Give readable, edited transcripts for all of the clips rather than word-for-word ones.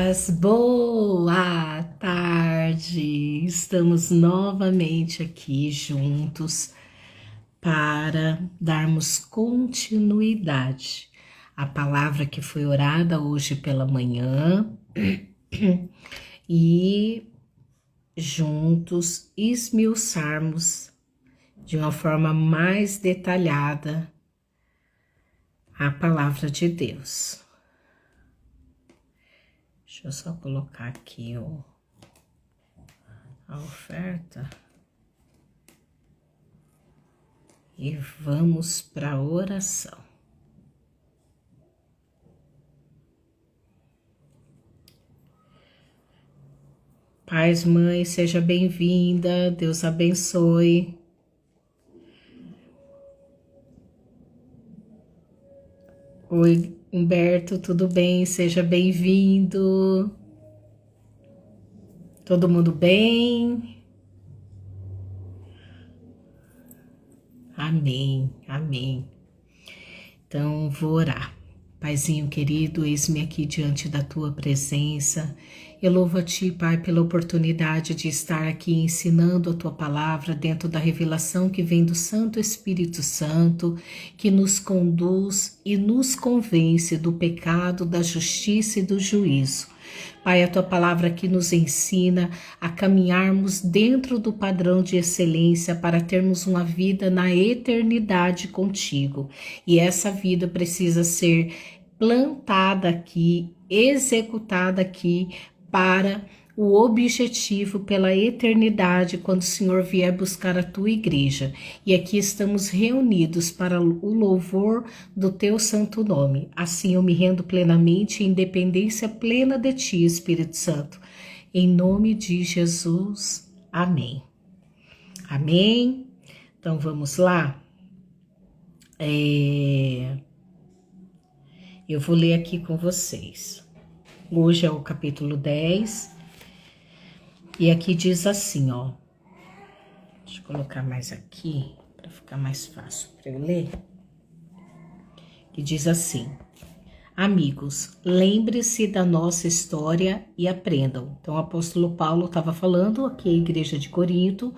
Paz, boa tarde! Estamos novamente aqui juntos para darmos continuidade à palavra que foi orada hoje pela manhã e juntos esmiuçarmos de uma forma mais detalhada a palavra de Deus. Deixa eu só colocar aqui a oferta. E vamos para a oração. Paz, mãe, seja bem-vinda. Deus abençoe. Oi, Humberto, tudo bem? Seja bem-vindo. Todo mundo bem? Amém, amém. Então, vou orar. Paizinho querido, eis-me aqui diante da tua presença. Eu louvo a ti, Pai, pela oportunidade de estar aqui ensinando a tua palavra dentro da revelação que vem do Santo Espírito Santo, que nos conduz e nos convence do pecado, da justiça e do juízo. Pai, a tua palavra aqui nos ensina a caminharmos dentro do padrão de excelência para termos uma vida na eternidade contigo. E essa vida precisa ser plantada aqui, executada aqui para o objetivo pela eternidade quando o Senhor vier buscar a tua igreja. E aqui estamos reunidos para o louvor do teu santo nome. Assim eu me rendo plenamente em dependência plena de ti, Espírito Santo. Em nome de Jesus. Amém. Amém. Então vamos lá. Eu vou ler aqui com vocês. Hoje é o capítulo 10. E aqui diz assim, ó. Deixa eu colocar mais aqui para ficar mais fácil para eu ler. Que diz assim: amigos, lembre-se da nossa história e aprendam. Então o apóstolo Paulo estava falando aqui à igreja de Corinto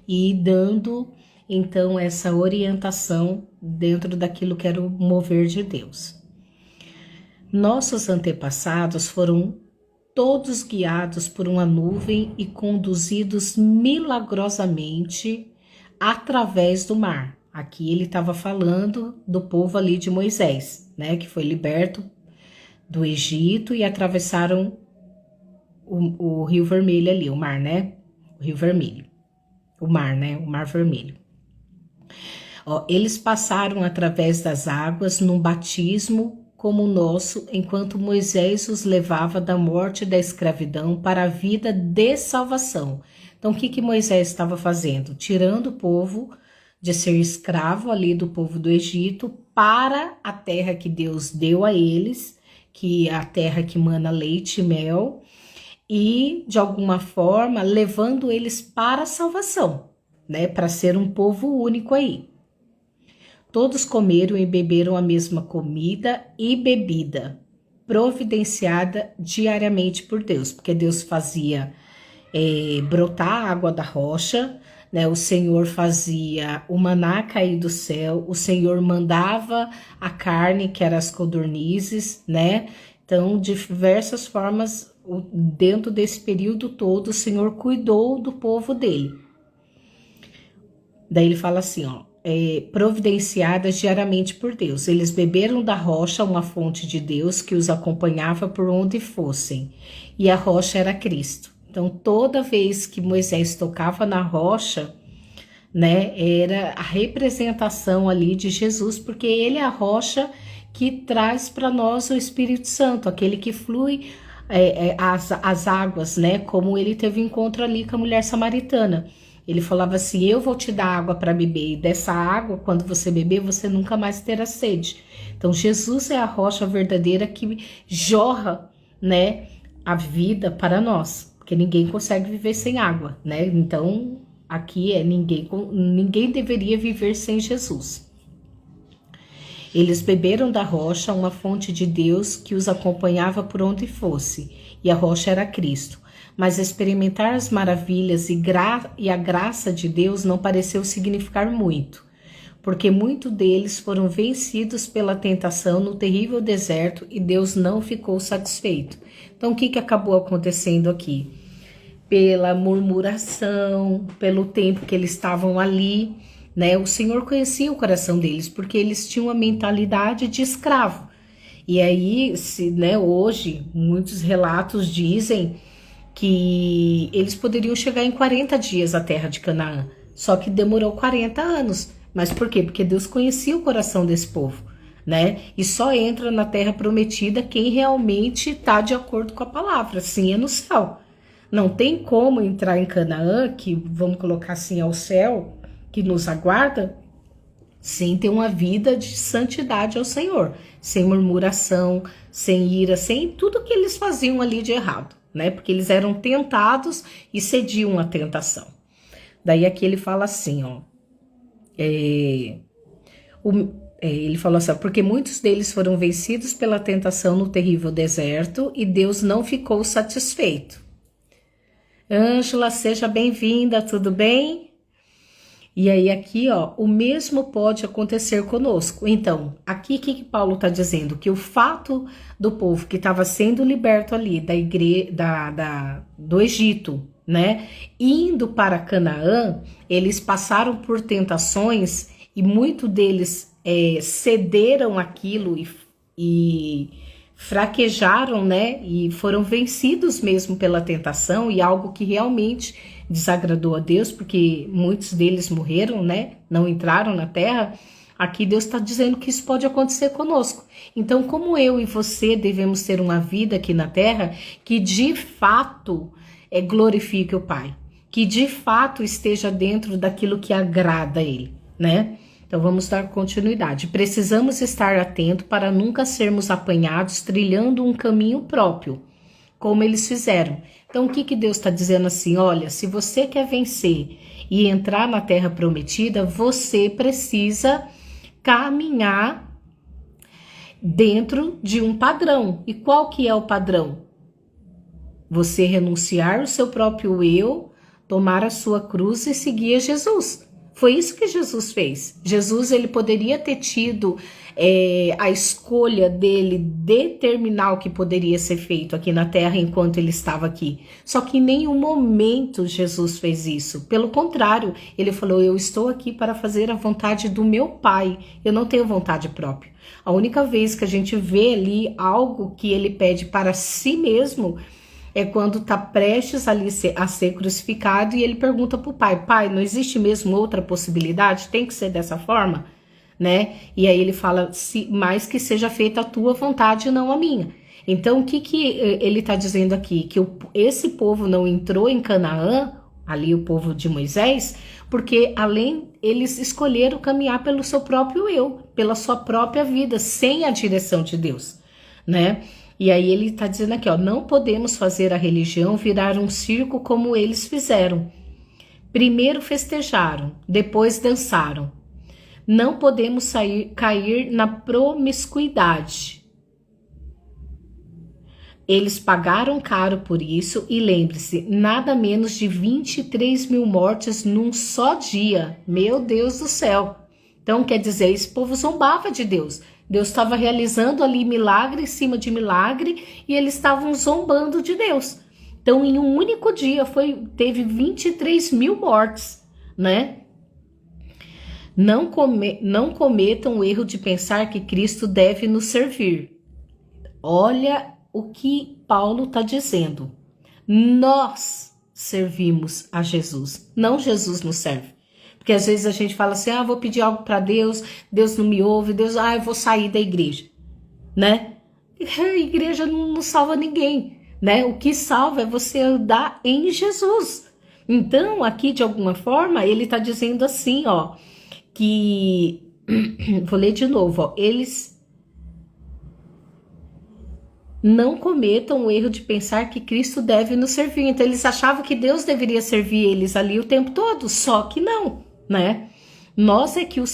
e dando então essa orientação dentro daquilo que era o mover de Deus. Nossos antepassados foram todos guiados por uma nuvem e conduzidos milagrosamente através do mar. Aqui ele estava falando do povo ali de Moisés, né, que foi liberto do Egito e atravessaram o Rio Vermelho ali, o mar, né, o Rio Vermelho, o mar, né, o Mar Vermelho. Ó, eles passaram através das águas num batismo como o nosso, enquanto Moisés os levava da morte e da escravidão para a vida de salvação. Então, o que Moisés estava fazendo? Tirando o povo de ser escravo ali do povo do Egito para a terra que Deus deu a eles, que é a terra que mana leite e mel, e, de alguma forma, levando eles para a salvação, né? Para ser um povo único aí. Todos comeram e beberam a mesma comida e bebida, providenciada diariamente por Deus, porque Deus fazia brotar a água da rocha, né? O Senhor fazia o maná cair do céu, o Senhor mandava a carne, que eram as codornizes, né? Então, de diversas formas, dentro desse período todo, o Senhor cuidou do povo dele. Daí ele fala assim, ó. Providenciadas diariamente por Deus. Eles beberam da rocha, uma fonte de Deus que os acompanhava por onde fossem, e a rocha era Cristo. Então, toda vez que Moisés tocava na rocha, né, era a representação ali de Jesus, porque ele é a rocha que traz para nós o Espírito Santo, aquele que flui as águas, né, como ele teve encontro ali com a mulher samaritana. Ele falava assim, eu vou te dar água para beber, e dessa água, quando você beber, você nunca mais terá sede. Então, Jesus é a rocha verdadeira que jorra, né, a vida para nós, porque ninguém consegue viver sem água, né? Então, aqui ninguém deveria viver sem Jesus. Eles beberam da rocha, uma fonte de Deus que os acompanhava por onde fosse, e a rocha era Cristo. Mas experimentar as maravilhas e a graça de Deus não pareceu significar muito, porque muitos deles foram vencidos pela tentação no terrível deserto e Deus não ficou satisfeito. Então, o que acabou acontecendo aqui? Pela murmuração, pelo tempo que eles estavam ali, né? O Senhor conhecia o coração deles, porque eles tinham a mentalidade de escravo. E aí, hoje, muitos relatos dizem que eles poderiam chegar em 40 dias à terra de Canaã, só que demorou 40 anos. Mas por quê? Porque Deus conhecia o coração desse povo, né? E só entra na terra prometida quem realmente está de acordo com a palavra, sim, é no céu. Não tem como entrar em Canaã, que vamos colocar assim, ao céu, que nos aguarda, sem ter uma vida de santidade ao Senhor, sem murmuração, sem ira, sem tudo que eles faziam ali de errado, né? Porque eles eram tentados e cediam à tentação. Daí aqui ele fala assim, ó. Ele falou assim, porque muitos deles foram vencidos pela tentação no terrível deserto e Deus não ficou satisfeito. Ângela, seja bem-vinda, tudo bem? E aí aqui, ó, o mesmo pode acontecer conosco. Então, aqui o que Paulo está dizendo? Que o fato do povo que estava sendo liberto ali do Egito, né, indo para Canaã, eles passaram por tentações e muitos deles cederam aquilo e fraquejaram, né, e foram vencidos mesmo pela tentação, e algo que realmente desagradou a Deus, porque muitos deles morreram, né, não entraram na terra. Aqui Deus está dizendo que isso pode acontecer conosco. Então, como eu e você devemos ter uma vida aqui na terra que de fato glorifique o Pai, que de fato esteja dentro daquilo que agrada a Ele, né? Então vamos dar continuidade. Precisamos estar atentos para nunca sermos apanhados trilhando um caminho próprio, como eles fizeram. Então o que Deus está dizendo assim? Olha, se você quer vencer e entrar na terra prometida, você precisa caminhar dentro de um padrão. E qual que é o padrão? Você renunciar o seu próprio eu, tomar a sua cruz e seguir a Jesus. Foi isso que Jesus fez. Jesus, ele poderia ter tido a escolha dele determinar o que poderia ser feito aqui na terra enquanto ele estava aqui. Só que em nenhum momento Jesus fez isso. Pelo contrário, ele falou, eu estou aqui para fazer a vontade do meu Pai. Eu não tenho vontade própria. A única vez que a gente vê ali algo que ele pede para si mesmo é quando está prestes ali a ser crucificado e ele pergunta para o pai, pai, não existe mesmo outra possibilidade? Tem que ser dessa forma? Né? E aí ele fala, mais que seja feita a tua vontade e não a minha. Então o que ele está dizendo aqui? Que esse povo não entrou em Canaã, ali o povo de Moisés, porque eles escolheram caminhar pelo seu próprio eu, pela sua própria vida, sem a direção de Deus, né? E aí ele está dizendo aqui, ó, não podemos fazer a religião virar um circo como eles fizeram. Primeiro festejaram, depois dançaram. Não podemos cair na promiscuidade. Eles pagaram caro por isso e lembre-se, nada menos de 23 mil mortes num só dia. Meu Deus do céu! Então quer dizer, esse povo zombava de Deus. Deus estava realizando ali milagre em cima de milagre e eles estavam zombando de Deus. Então, em um único dia, teve 23 mil mortes, né? Não cometam o erro de pensar que Cristo deve nos servir. Olha o que Paulo está dizendo. Nós servimos a Jesus, não Jesus nos serve. Porque às vezes a gente fala assim, vou pedir algo para Deus, Deus não me ouve, eu vou sair da igreja, né? A igreja não salva ninguém, né? O que salva é você andar em Jesus. Então, aqui de alguma forma, ele está dizendo assim, ó, que, vou ler de novo, ó, eles não cometam o erro de pensar que Cristo deve nos servir. Então, eles achavam que Deus deveria servir eles ali o tempo todo, só que não, né? Nós é que o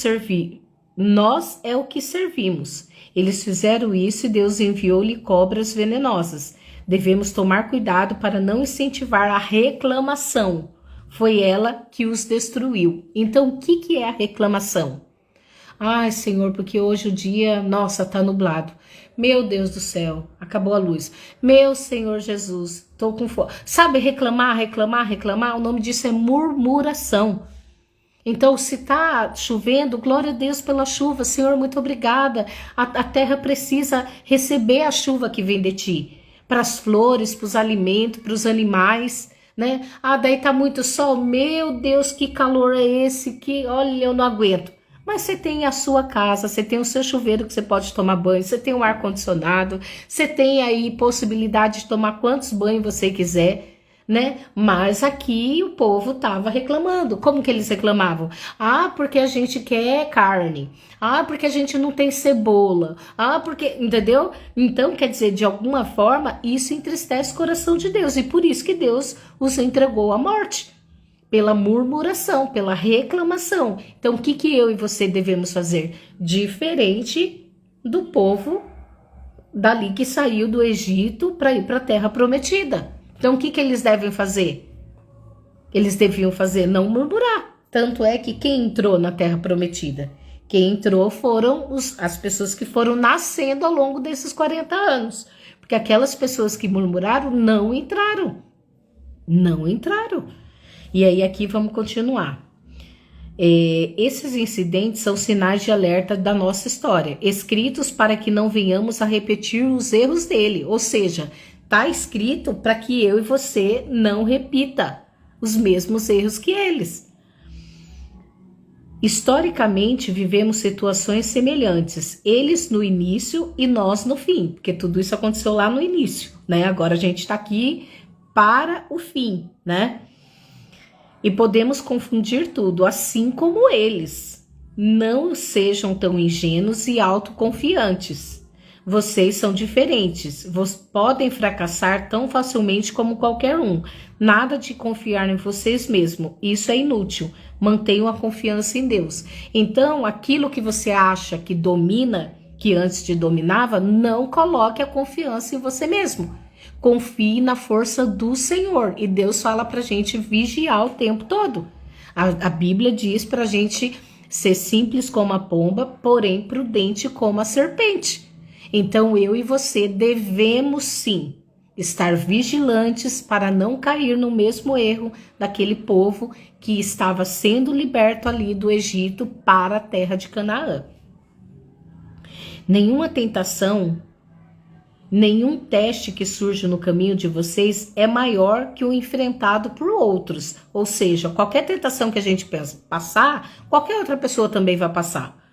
nós é o que servimos. Eles fizeram isso e Deus enviou-lhe cobras venenosas. Devemos tomar cuidado para não incentivar a reclamação. Foi ela que os destruiu. Então, o que é a reclamação? Ai, Senhor, porque hoje o dia, nossa, tá nublado. Meu Deus do céu, acabou a luz. Meu Senhor Jesus, tô com fome. Sabe, reclamar? O nome disso é murmuração. Então, se tá chovendo, glória a Deus pela chuva. Senhor, muito obrigada. A terra precisa receber a chuva que vem de ti. Para as flores, para os alimentos, para os animais, né? Ah, daí tá muito sol. Meu Deus, que calor é esse? Que, olha, eu não aguento. Mas você tem a sua casa, você tem o seu chuveiro que você pode tomar banho, você tem um ar-condicionado, você tem aí possibilidade de tomar quantos banhos você quiser, né? Mas aqui o povo tava reclamando. Como que eles reclamavam? Ah, porque a gente quer carne. Ah, porque a gente não tem cebola. Ah, porque... Entendeu? Então, quer dizer, de alguma forma, isso entristece o coração de Deus. E por isso que Deus os entregou à morte. Pela murmuração, pela reclamação. Então, o que eu e você devemos fazer? Diferente do povo dali que saiu do Egito para ir para a Terra Prometida. Então, o que eles devem fazer? Eles deviam fazer não murmurar. Tanto é que quem entrou na Terra Prometida? Quem entrou foram as pessoas que foram nascendo ao longo desses 40 anos. Porque aquelas pessoas que murmuraram não entraram. Não entraram. E aí aqui vamos continuar. Esses incidentes são sinais de alerta da nossa história, escritos para que não venhamos a repetir os erros dele. Ou seja, está escrito para que eu e você não repita os mesmos erros que eles. Historicamente, vivemos situações semelhantes, eles no início e nós no fim, porque tudo isso aconteceu lá no início, né? Agora a gente está aqui para o fim, né? E podemos confundir tudo, assim como eles. Não sejam tão ingênuos e autoconfiantes. Vocês são diferentes. Podem fracassar tão facilmente como qualquer um. Nada de confiar em vocês mesmos. Isso é inútil. Mantenham a confiança em Deus. Então, aquilo que você acha que domina, que antes te dominava, não coloque a confiança em você mesmo. Confie na força do Senhor. E Deus fala pra gente vigiar o tempo todo. A Bíblia diz pra gente ser simples como a pomba, porém prudente como a serpente. Então eu e você devemos sim estar vigilantes para não cair no mesmo erro daquele povo que estava sendo liberto ali do Egito para a terra de Canaã. Nenhuma tentação, nenhum teste que surge no caminho de vocês é maior que o enfrentado por outros. Ou seja, qualquer tentação que a gente passar, qualquer outra pessoa também vai passar.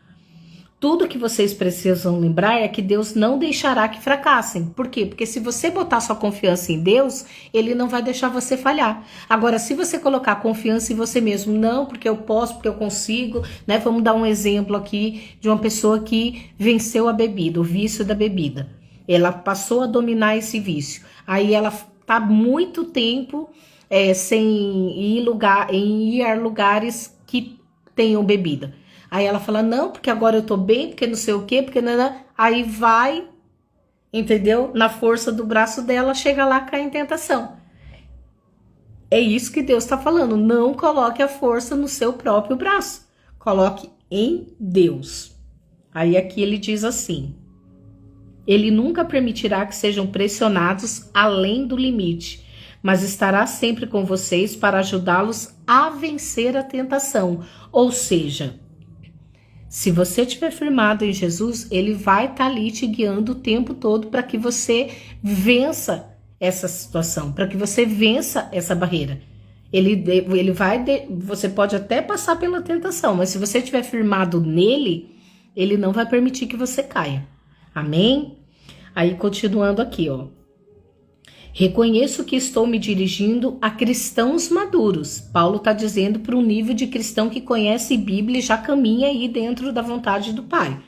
Tudo que vocês precisam lembrar é que Deus não deixará que fracassem. Por quê? Porque se você botar sua confiança em Deus, Ele não vai deixar você falhar. Agora, se você colocar confiança em você mesmo, não, porque eu posso, porque eu consigo, né? Vamos dar um exemplo aqui de uma pessoa que venceu a bebida, o vício da bebida. Ela passou a dominar esse vício. Aí ela tá muito tempo sem ir a lugares que tenham bebida. Aí ela fala, não, porque agora eu tô bem, porque não sei o quê, porque não. Aí vai, entendeu? Na força do braço dela, chega lá, cai em tentação. É isso que Deus tá falando. Não coloque a força no seu próprio braço. Coloque em Deus. Aí aqui ele diz assim, Ele nunca permitirá que sejam pressionados além do limite, mas estará sempre com vocês para ajudá-los a vencer a tentação. Ou seja, se você estiver firmado em Jesus, Ele vai estar ali te guiando o tempo todo para que você vença essa situação, para que você vença essa barreira. Você pode até passar pela tentação, mas se você estiver firmado nele, Ele não vai permitir que você caia. Amém? Aí continuando aqui, ó. Reconheço que estou me dirigindo a cristãos maduros. Paulo está dizendo para um nível de cristão que conhece Bíblia e já caminha aí dentro da vontade do Pai.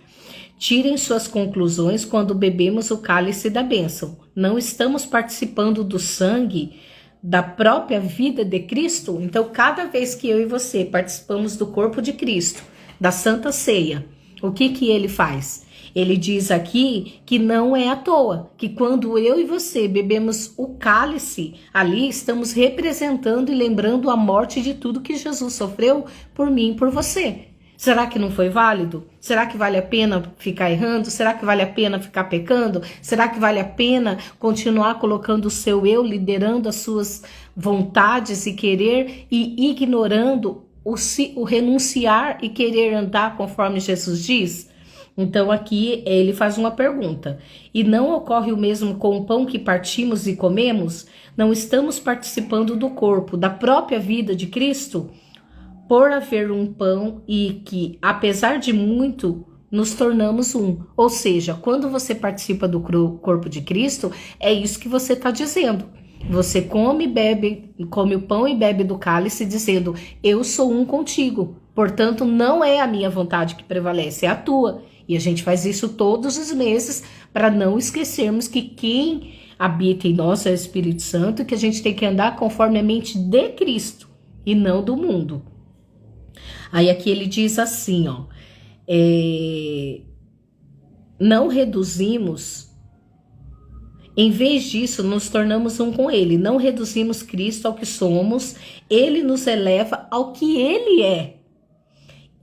Tirem suas conclusões quando bebemos o cálice da bênção. Não estamos participando do sangue da própria vida de Cristo? Então, cada vez que eu e você participamos do corpo de Cristo, da Santa Ceia, O que ele faz? Ele diz aqui que não é à toa, que quando eu e você bebemos o cálice, ali estamos representando e lembrando a morte de tudo que Jesus sofreu por mim e por você. Será que não foi válido? Será que vale a pena ficar errando? Será que vale a pena ficar pecando? Será que vale a pena continuar colocando o seu eu, liderando as suas vontades e querer e ignorando o renunciar e querer andar conforme Jesus diz? Então aqui ele faz uma pergunta. E não ocorre o mesmo com o pão que partimos e comemos? Não estamos participando do corpo, da própria vida de Cristo? Por haver um pão e que, apesar de muito, nos tornamos um. Ou seja, quando você participa do corpo de Cristo, é isso que você está dizendo. Você come o pão e bebe do cálice, dizendo: eu sou um contigo. Portanto, não é a minha vontade que prevalece, é a tua. E a gente faz isso todos os meses para não esquecermos que quem habita em nós é o Espírito Santo e que a gente tem que andar conforme a mente de Cristo e não do mundo. Aí aqui ele diz assim, ó, não reduzimos, em vez disso, nos tornamos um com ele, não reduzimos Cristo ao que somos, ele nos eleva ao que ele é.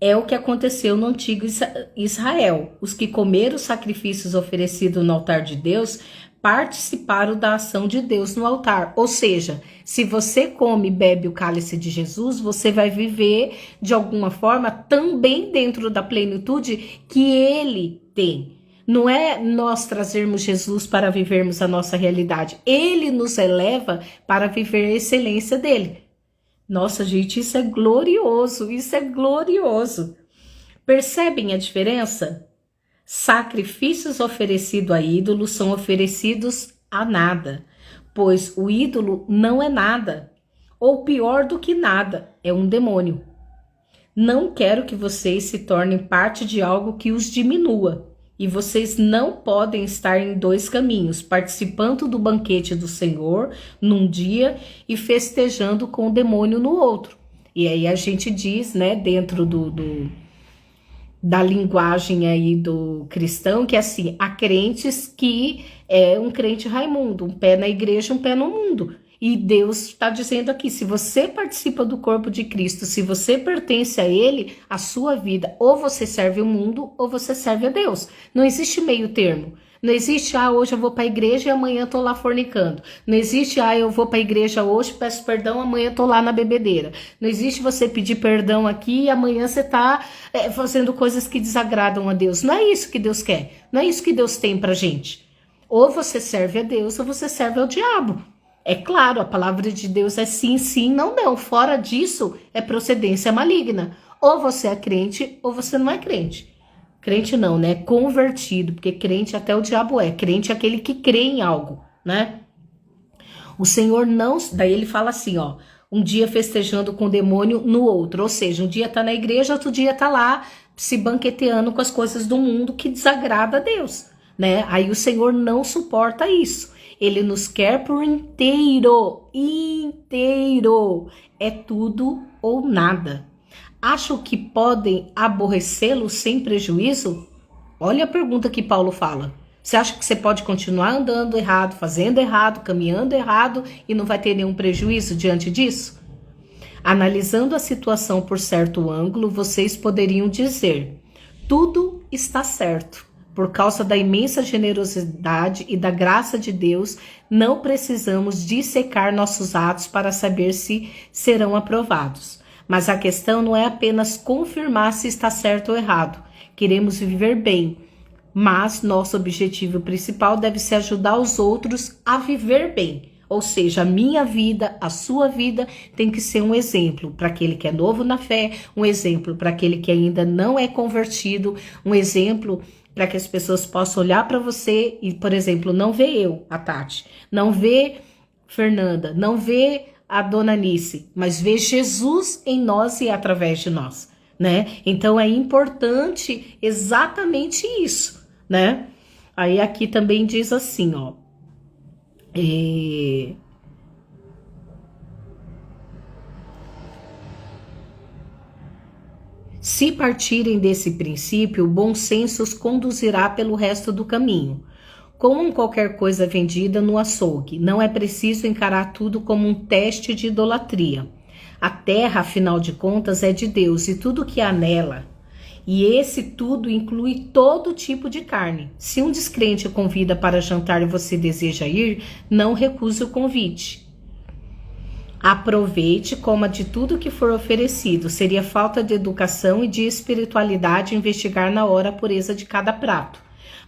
É o que aconteceu no antigo Israel. Os que comeram os sacrifícios oferecidos no altar de Deus participaram da ação de Deus no altar. Ou seja, se você come e bebe o cálice de Jesus, você vai viver de alguma forma também dentro da plenitude que ele tem. Não é nós trazermos Jesus para vivermos a nossa realidade. Ele nos eleva para viver a excelência dele. Nossa, gente, isso é glorioso, isso é glorioso. Percebem a diferença? Sacrifícios oferecidos a ídolos são oferecidos a nada, pois o ídolo não é nada, ou pior do que nada, é um demônio. Não quero que vocês se tornem parte de algo que os diminua. E vocês não podem estar em dois caminhos, participando do banquete do Senhor num dia e festejando com o demônio no outro. E aí a gente diz, né, dentro da linguagem aí do cristão, que assim, há crentes que é um crente Raimundo, um pé na igreja, um pé no mundo. E Deus está dizendo aqui, se você participa do corpo de Cristo, se você pertence a Ele, a sua vida, ou você serve o mundo, ou você serve a Deus. Não existe meio termo. Não existe, hoje eu vou para a igreja e amanhã tô lá fornicando. Não existe, eu vou para a igreja hoje, peço perdão, amanhã tô lá na bebedeira. Não existe você pedir perdão aqui e amanhã você tá fazendo coisas que desagradam a Deus. Não é isso que Deus quer. Não é isso que Deus tem pra gente. Ou você serve a Deus ou você serve ao diabo. É claro, a palavra de Deus é sim, sim, não, não. Fora disso, é procedência maligna. Ou você é crente, ou você não é crente. Crente não, né? Convertido, porque crente até o diabo é. Crente é aquele que crê em algo, né? O Senhor não... Daí ele fala assim, ó. Um dia festejando com o demônio no outro. Ou seja, um dia tá na igreja, outro dia tá lá se banqueteando com as coisas do mundo que desagrada a Deus, né? Aí o Senhor não suporta isso. Ele nos quer por inteiro, inteiro. É tudo ou nada. Acham que podem aborrecê-lo sem prejuízo? Olha a pergunta que Paulo fala. Você acha que você pode continuar andando errado, fazendo errado, caminhando errado e não vai ter nenhum prejuízo diante disso? Analisando a situação por certo ângulo, vocês poderiam dizer: tudo está certo. Por causa da imensa generosidade e da graça de Deus, não precisamos dissecar nossos atos para saber se serão aprovados. Mas a questão não é apenas confirmar se está certo ou errado. Queremos viver bem, mas nosso objetivo principal deve ser ajudar os outros a viver bem. Ou seja, a minha vida, a sua vida tem que ser um exemplo para aquele que é novo na fé, um exemplo para aquele que ainda não é convertido, um exemplo para que as pessoas possam olhar para você e, por exemplo, não ver eu, a Tati, não ver Fernanda, não ver a Dona Nice, mas ver Jesus em nós e através de nós, né? Então é importante exatamente isso, né? Aí aqui também diz assim, ó, Se partirem desse princípio, o bom senso os conduzirá pelo resto do caminho. Como qualquer coisa vendida no açougue, não é preciso encarar tudo como um teste de idolatria. A terra, afinal de contas, é de Deus e tudo que há nela. E esse tudo inclui todo tipo de carne. Se um descrente convida para jantar e você deseja ir, não recuse o convite. Aproveite, coma de tudo que for oferecido. Seria falta de educação e de espiritualidade investigar na hora a pureza de cada prato.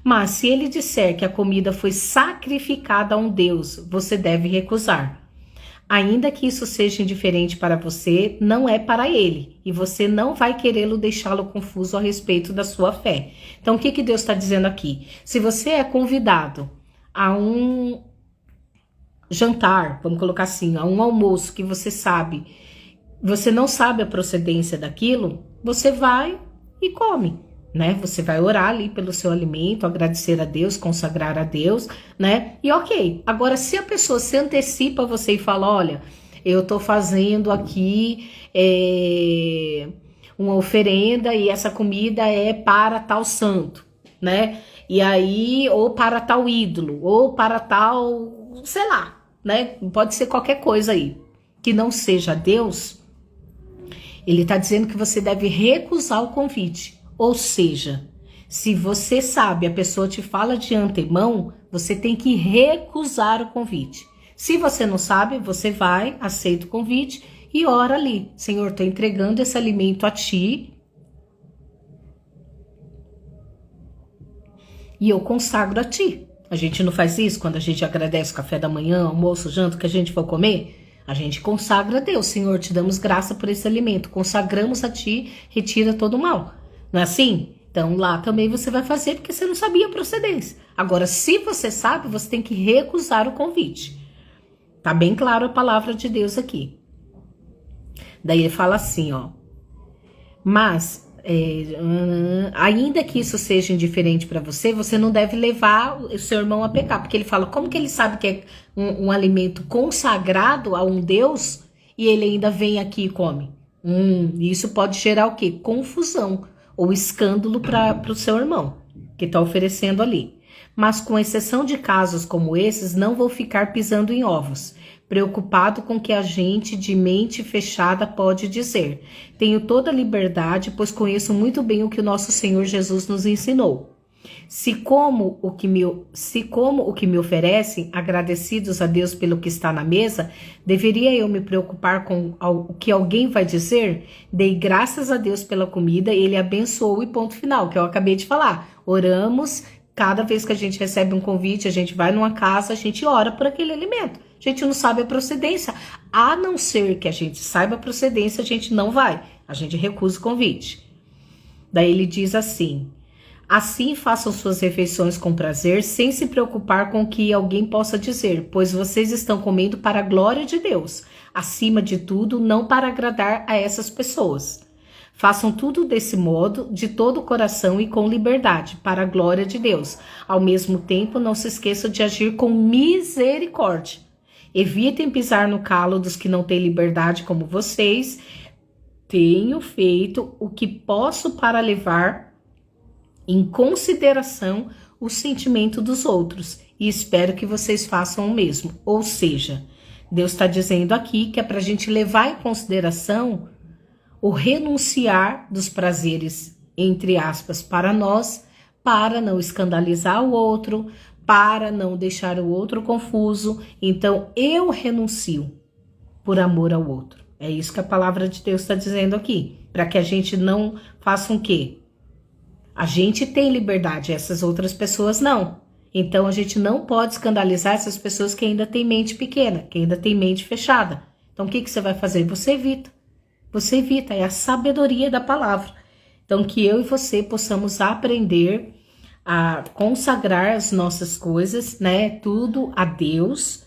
Mas se ele disser que a comida foi sacrificada a um Deus, você deve recusar. Ainda que isso seja indiferente para você, não é para ele. E você não vai querê-lo deixá-lo confuso a respeito da sua fé. Então, o que Deus está dizendo aqui? Se você é convidado a um jantar, vamos colocar assim, a um almoço que você não sabe a procedência daquilo, você vai e come, né? Você vai orar ali pelo seu alimento, agradecer a Deus, consagrar a Deus, né? E ok. Agora, se a pessoa se antecipa a você e fala, olha, eu tô fazendo aqui uma oferenda e essa comida é para tal santo, né? E aí, ou para tal ídolo, ou para tal, sei lá, né? Pode ser qualquer coisa aí que não seja Deus. Ele está dizendo que você deve recusar o convite. Ou seja, se você sabe, a pessoa te fala de antemão, você tem que recusar o convite. Se você não sabe, você vai, aceita o convite e ora ali. Senhor, estou entregando esse alimento a ti e eu consagro a ti. A gente não faz isso quando a gente agradece o café da manhã, almoço, janta, que a gente for comer? A gente consagra a Deus. Senhor, te damos graça por esse alimento. Consagramos a ti, retira todo o mal. Não é assim? Então lá também você vai fazer porque você não sabia a procedência. Agora, se você sabe, você tem que recusar o convite. Tá bem claro a palavra de Deus aqui. Daí ele fala assim, ó. Mas... ainda que isso seja indiferente para você, você não deve levar o seu irmão a pecar, porque ele fala, como que ele sabe que é um alimento consagrado a um Deus e ele ainda vem aqui e come? Isso pode gerar o quê? Confusão ou escândalo para o seu irmão que está oferecendo ali. Mas com exceção de casos como esses, não vou ficar pisando em ovos, preocupado com o que a gente de mente fechada pode dizer. Tenho toda a liberdade, pois conheço muito bem o que o nosso Senhor Jesus nos ensinou. Se como o que me oferecem, agradecidos a Deus pelo que está na mesa, deveria eu me preocupar com o que alguém vai dizer? Dei graças a Deus pela comida, ele abençoou e ponto final, que eu acabei de falar. Oramos, cada vez que a gente recebe um convite, a gente vai numa casa, a gente ora por aquele alimento. A gente não sabe a procedência. A não ser que a gente saiba a procedência, a gente não vai. A gente recusa o convite. Daí ele diz assim: assim façam suas refeições com prazer, sem se preocupar com o que alguém possa dizer, pois vocês estão comendo para a glória de Deus. Acima de tudo, não para agradar a essas pessoas. Façam tudo desse modo, de todo o coração e com liberdade, para a glória de Deus. Ao mesmo tempo, não se esqueçam de agir com misericórdia. Evitem pisar no calo dos que não têm liberdade como vocês. Tenho feito o que posso para levar em consideração o sentimento dos outros e espero que vocês façam o mesmo. Ou seja, Deus está dizendo aqui que é para a gente levar em consideração o renunciar dos prazeres, entre aspas, para nós, para não escandalizar o outro, para não deixar o outro confuso. Então, eu renuncio por amor ao outro. É isso que a palavra de Deus está dizendo aqui. Para que a gente não faça o quê? A gente tem liberdade, essas outras pessoas não. Então, a gente não pode escandalizar essas pessoas que ainda têm mente pequena, que ainda têm mente fechada. Então, o que você vai fazer? Você evita. Você evita, é a sabedoria da palavra. Então, que eu e você possamos aprender a consagrar as nossas coisas, né? Tudo a Deus.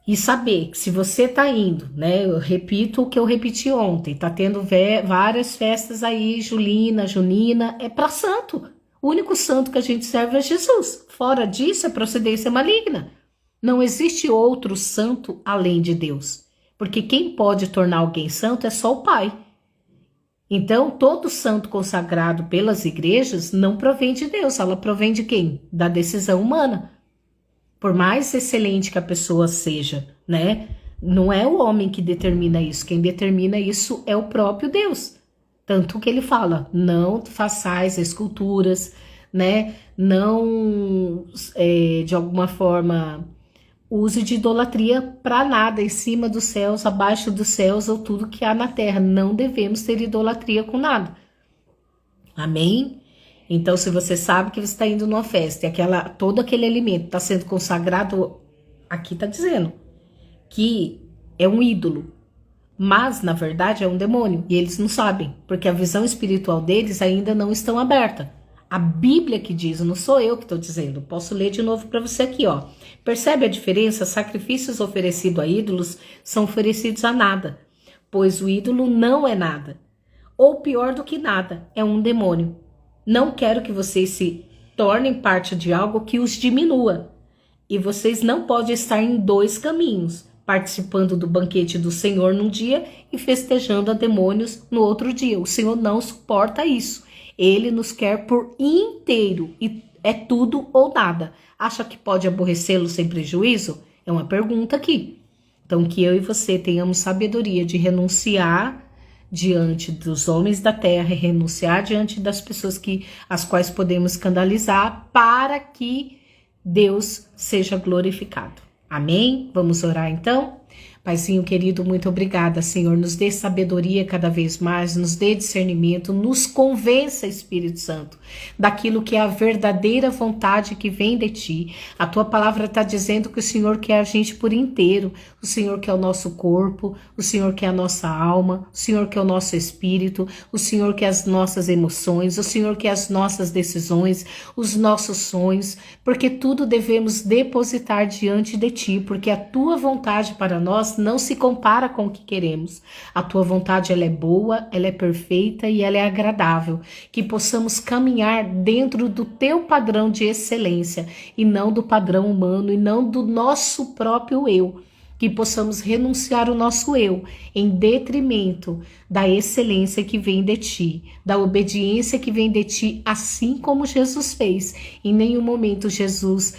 E saber que se você tá indo, né? Eu repito o que eu repeti ontem. Tá tendo várias festas aí, julina, junina. É para santo. O único santo que a gente serve é Jesus. Fora disso, é procedência maligna. Não existe outro santo além de Deus. Porque quem pode tornar alguém santo é só o Pai. Então, todo santo consagrado pelas igrejas não provém de Deus, ela provém de quem? Da decisão humana. Por mais excelente que a pessoa seja, né? Não é o homem que determina isso, quem determina isso é o próprio Deus. Tanto que ele fala, não façais esculturas, né? Não, de alguma forma, use de idolatria para nada, em cima dos céus, abaixo dos céus ou tudo que há na terra. Não devemos ter idolatria com nada. Amém? Então, se você sabe que você está indo numa festa e todo aquele alimento está sendo consagrado, aqui está dizendo que é um ídolo, mas na verdade é um demônio e eles não sabem, porque a visão espiritual deles ainda não estão aberta. A Bíblia que diz, não sou eu que estou dizendo, posso ler de novo para você aqui, ó. Percebe a diferença? Sacrifícios oferecidos a ídolos são oferecidos a nada, pois o ídolo não é nada, ou pior do que nada, é um demônio. Não quero que vocês se tornem parte de algo que os diminua. E vocês não podem estar em dois caminhos, participando do banquete do Senhor num dia e festejando a demônios no outro dia. O Senhor não suporta isso. Ele nos quer por inteiro e é tudo ou nada. Acha que pode aborrecê-lo sem prejuízo? É uma pergunta aqui. Então, que eu e você tenhamos sabedoria de renunciar diante dos homens da terra e renunciar diante das pessoas as quais podemos escandalizar para que Deus seja glorificado. Amém? Vamos orar então? Paizinho querido, muito obrigada, Senhor. Nos dê sabedoria cada vez mais, nos dê discernimento, nos convença, Espírito Santo, daquilo que é a verdadeira vontade que vem de Ti. A Tua palavra está dizendo que o Senhor quer a gente por inteiro, o Senhor quer o nosso corpo, o Senhor quer a nossa alma, o Senhor quer o nosso espírito, o Senhor quer as nossas emoções, o Senhor quer as nossas decisões, os nossos sonhos, porque tudo devemos depositar diante de Ti, porque a Tua vontade para nós não se compara com o que queremos. A Tua vontade, ela é boa, ela é perfeita e ela é agradável. Que possamos caminhar dentro do Teu padrão de excelência e não do padrão humano e não do nosso próprio eu. Que possamos renunciar o nosso eu em detrimento da excelência que vem de Ti, da obediência que vem de Ti, assim como Jesus fez. Em nenhum momento Jesus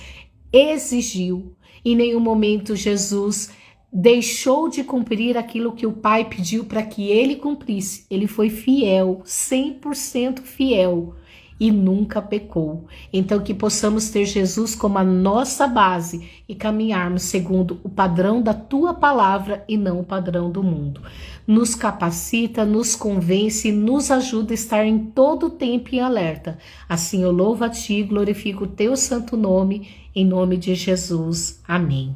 exigiu, em nenhum momento Jesus deixou de cumprir aquilo que o Pai pediu para que ele cumprisse. Ele foi fiel, 100% fiel e nunca pecou. Então que possamos ter Jesus como a nossa base e caminharmos segundo o padrão da Tua palavra e não o padrão do mundo. Nos capacita, nos convence, nos ajuda a estar em todo o tempo em alerta. Assim eu louvo a Ti e glorifico o Teu santo nome, em nome de Jesus. Amém.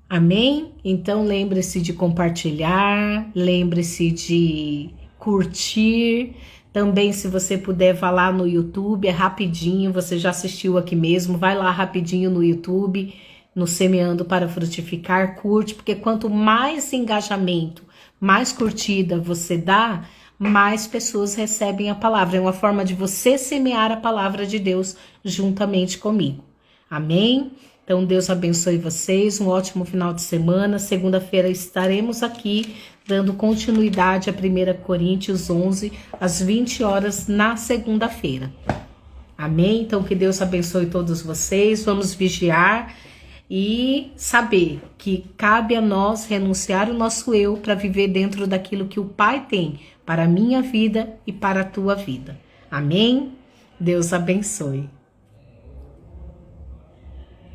Amém? Então lembre-se de compartilhar, lembre-se de curtir. Também, se você puder, vá lá no YouTube, é rapidinho, você já assistiu aqui mesmo, vai lá rapidinho no YouTube, no Semeando para Frutificar, curte, porque quanto mais engajamento, mais curtida você dá, mais pessoas recebem a palavra. É uma forma de você semear a palavra de Deus juntamente comigo. Amém? Então, Deus abençoe vocês, um ótimo final de semana. Segunda-feira estaremos aqui dando continuidade a 1 Coríntios 11, às 20 horas, na segunda-feira. Amém? Então, que Deus abençoe todos vocês. Vamos vigiar e saber que cabe a nós renunciar o nosso eu para viver dentro daquilo que o Pai tem para a minha vida e para a tua vida. Amém? Deus abençoe.